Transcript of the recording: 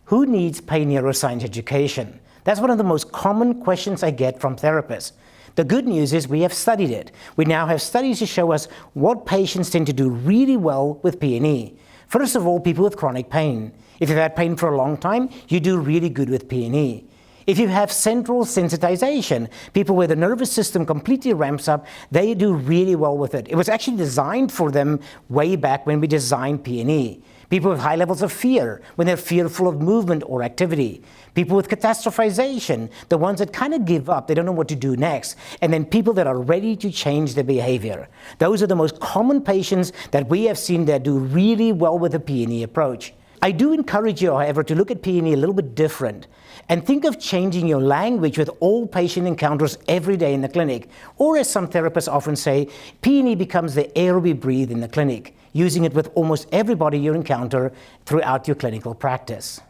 Who needs pain neuroscience education? That's one of the most common questions I get from therapists. The good news is we have studied it. We now have studies to show us what patients tend to do really well with P&E. First of all, people with chronic pain. If you've had pain for a long time, you do really good with P&E. If you have central sensitization, people where the nervous system completely ramps up, they do really well with it. It was actually designed for them way back when we designed P&E. People with high levels of fear, when they're fearful of movement or activity. People with catastrophization, the ones that kind of give up, they don't know what to do next. And then people that are ready to change their behavior. Those are the most common patients that we have seen that do really well with the P&E approach. I do encourage you, however, to look at P&E a little bit different and think of changing your language with all patient encounters every day in the clinic. Or as some therapists often say, P&E becomes the air we breathe in the clinic, using it with almost everybody you encounter throughout your clinical practice.